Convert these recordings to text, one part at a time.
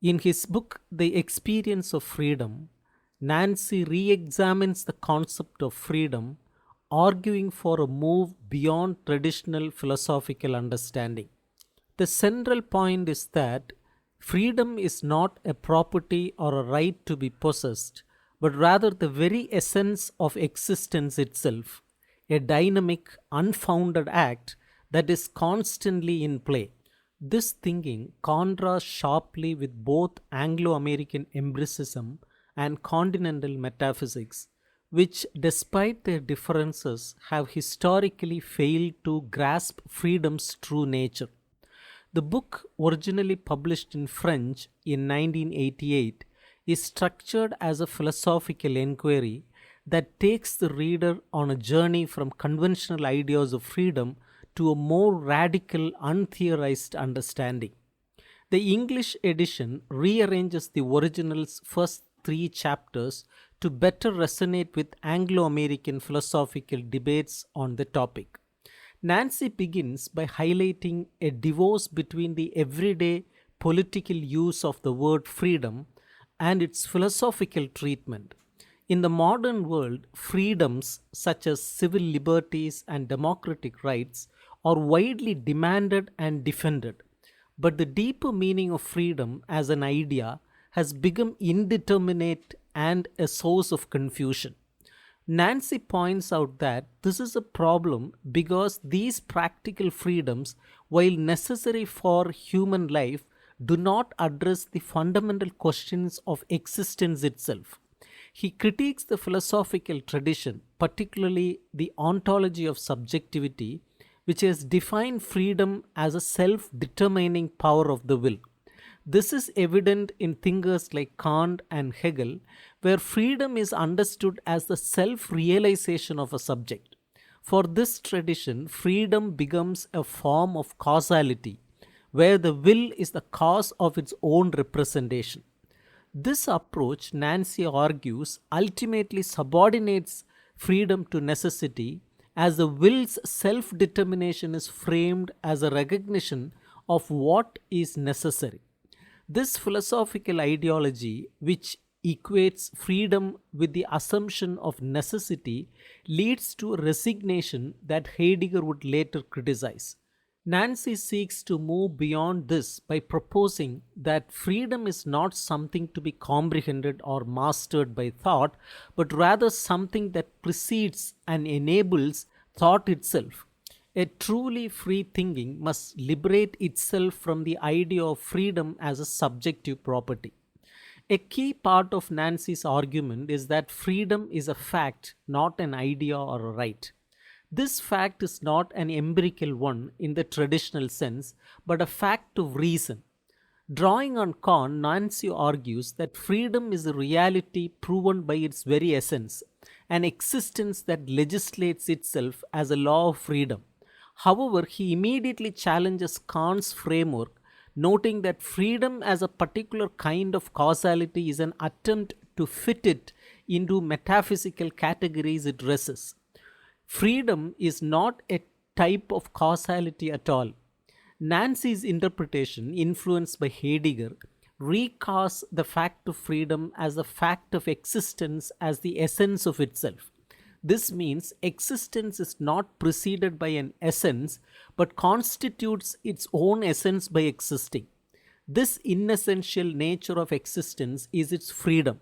In his book, The Experience of Freedom, Nancy re examines the concept of freedom, arguing for a move beyond traditional philosophical understanding. The central point is that freedom is not a property or a right to be possessed, but rather the very essence of existence itself, a dynamic, unfounded act that is constantly in play. This thinking contrasts sharply with both Anglo American empiricism and continental metaphysics, which, despite their differences, have historically failed to grasp freedom's true nature. The book, originally published in French in 1988, is structured as a philosophical inquiry that takes the reader on a journey from conventional ideas of freedom to a more radical, untheorized understanding. The English edition rearranges the original's first three chapters to better resonate with Anglo American philosophical debates on the topic. Nancy begins by highlighting a divorce between the everyday political use of the word freedom and its philosophical treatment. In the modern world, freedoms such as civil liberties and democratic rights are widely demanded and defended. But the deeper meaning of freedom as an idea has become indeterminate and a source of confusion. Nancy points out that this is a problem because these practical freedoms, while necessary for human life, do not address the fundamental questions of existence itself. He critiques the philosophical tradition, particularly the ontology of subjectivity, which has defined freedom as a self determining power of the will. This is evident in thinkers like Kant and Hegel, where freedom is understood as the self realization of a subject. For this tradition, freedom becomes a form of causality, where the will is the cause of its own representation. This approach, Nancy argues, ultimately subordinates freedom to necessity, as the will's self determination is framed as a recognition of what is necessary. This philosophical ideology, which equates freedom with the assumption of necessity, leads to a resignation that Heidegger would later criticize. Nancy seeks to move beyond this by proposing that freedom is not something to be comprehended or mastered by thought, but rather something that precedes and enables thought itself. A truly free thinking must liberate itself from the idea of freedom as a subjective property. A key part of Nancy's argument is that freedom is a fact, not an idea or a right. This fact is not an empirical one in the traditional sense, but a fact of reason. Drawing on Kant, Nancy argues that freedom is a reality proven by its very essence, an existence that legislates itself as a law of freedom. However, he immediately challenges Kant's framework, noting that freedom as a particular kind of causality is an attempt to fit it into metaphysical categories it resists. Freedom is not a type of causality at all. Nancy's interpretation, influenced by Heidegger, recasts the fact of freedom as a fact of existence as the essence of itself. This means existence is not preceded by an essence, but constitutes its own essence by existing. This inessential nature of existence is its freedom.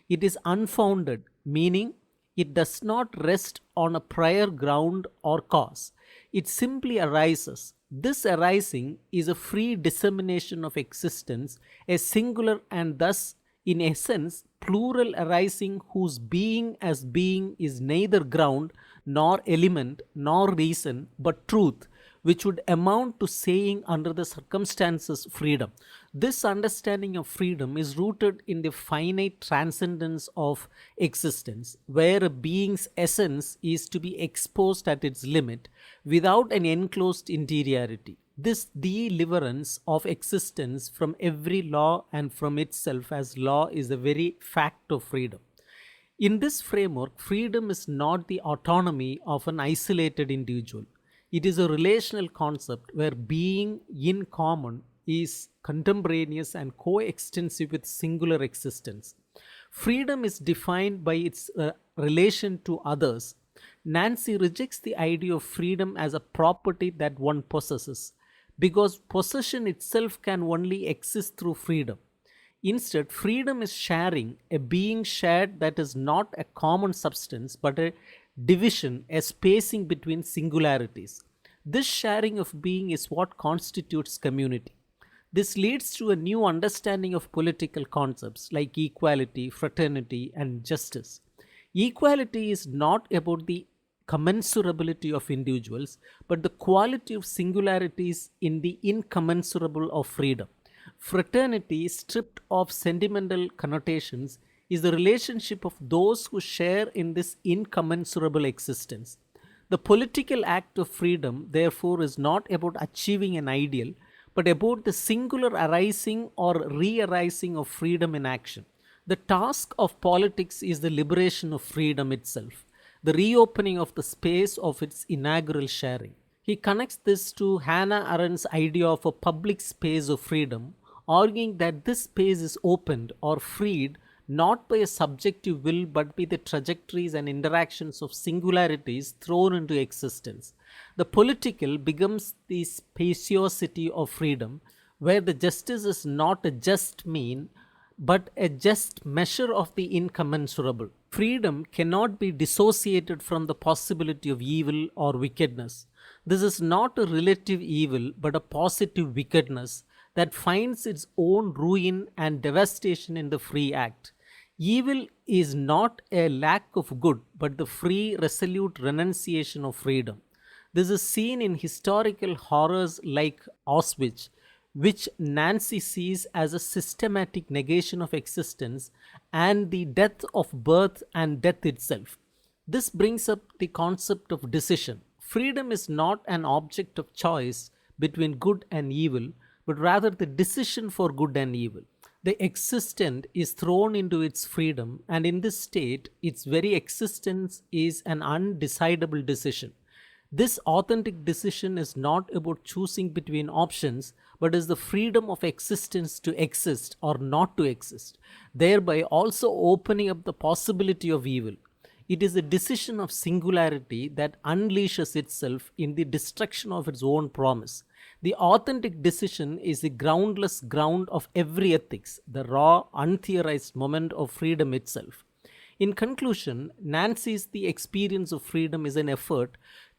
It is unfounded, meaning it does not rest on a prior ground or cause. It simply arises. This arising is a free dissemination of existence, a singular and thus, in essence, plural arising whose being as being is neither ground, nor element, nor reason, but truth, which would amount to saying under the circumstances freedom. This understanding of freedom is rooted in the finite transcendence of existence, where a being's essence is to be exposed at its limit without an enclosed interiority. This deliverance of existence from every law and from itself as law is the very fact of freedom. In this framework, freedom is not the autonomy of an isolated individual. It is a relational concept where being in common is contemporaneous and coextensive with singular existence. Freedom is defined by its relation to others. Nancy rejects the idea of freedom as a property that one possesses, because possession itself can only exist through freedom. Instead, freedom is sharing, a being shared that is not a common substance but a division, a spacing between singularities. This sharing of being is what constitutes community. This leads to a new understanding of political concepts like equality, fraternity, and justice. Equality is not about the commensurability of individuals, but the quality of singularities in the incommensurable of freedom. Fraternity, stripped of sentimental connotations, is the relationship of those who share in this incommensurable existence. The political act of freedom, therefore, is not about achieving an ideal, but about the singular arising or re arising of freedom in action. The task of politics is the liberation of freedom itself, the reopening of the space of its inaugural sharing. He connects this to Hannah Arendt's idea of a public space of freedom, arguing that this space is opened or freed not by a subjective will but by the trajectories and interactions of singularities thrown into existence. The political becomes the spaciosity of freedom, where the justice is not a just mean but a just measure of the incommensurable. Freedom cannot be dissociated from the possibility of evil or wickedness. This is not a relative evil but a positive wickedness that finds its own ruin and devastation in the free act. Evil is not a lack of good, but the free, resolute renunciation of freedom. This is seen in historical horrors like Auschwitz, which Nancy sees as a systematic negation of existence and the death of birth and death itself. This brings up the concept of decision. Freedom is not an object of choice between good and evil, but rather the decision for good and evil. The existent is thrown into its freedom, and in this state, its very existence is an undecidable decision. This authentic decision is not about choosing between options, but is the freedom of existence to exist or not to exist, thereby also opening up the possibility of evil. It is a decision of singularity that unleashes itself in the destruction of its own promise. The authentic decision is the groundless ground of every ethics, the raw, untheorized moment of freedom itself. In conclusion, Nancy's The Experience of Freedom is an effort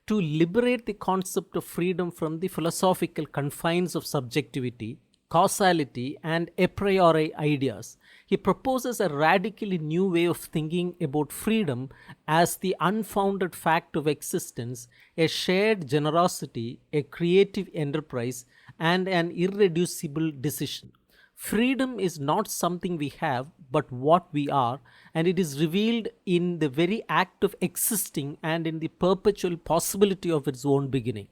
to liberate the concept of freedom from the philosophical confines of subjectivity, causality, and a priori ideas. He proposes a radically new way of thinking about freedom as the unfounded fact of existence, a shared generosity, a creative enterprise, and an irreducible decision. Freedom is not something we have, but what we are, and it is revealed in the very act of existing and in the perpetual possibility of its own beginning.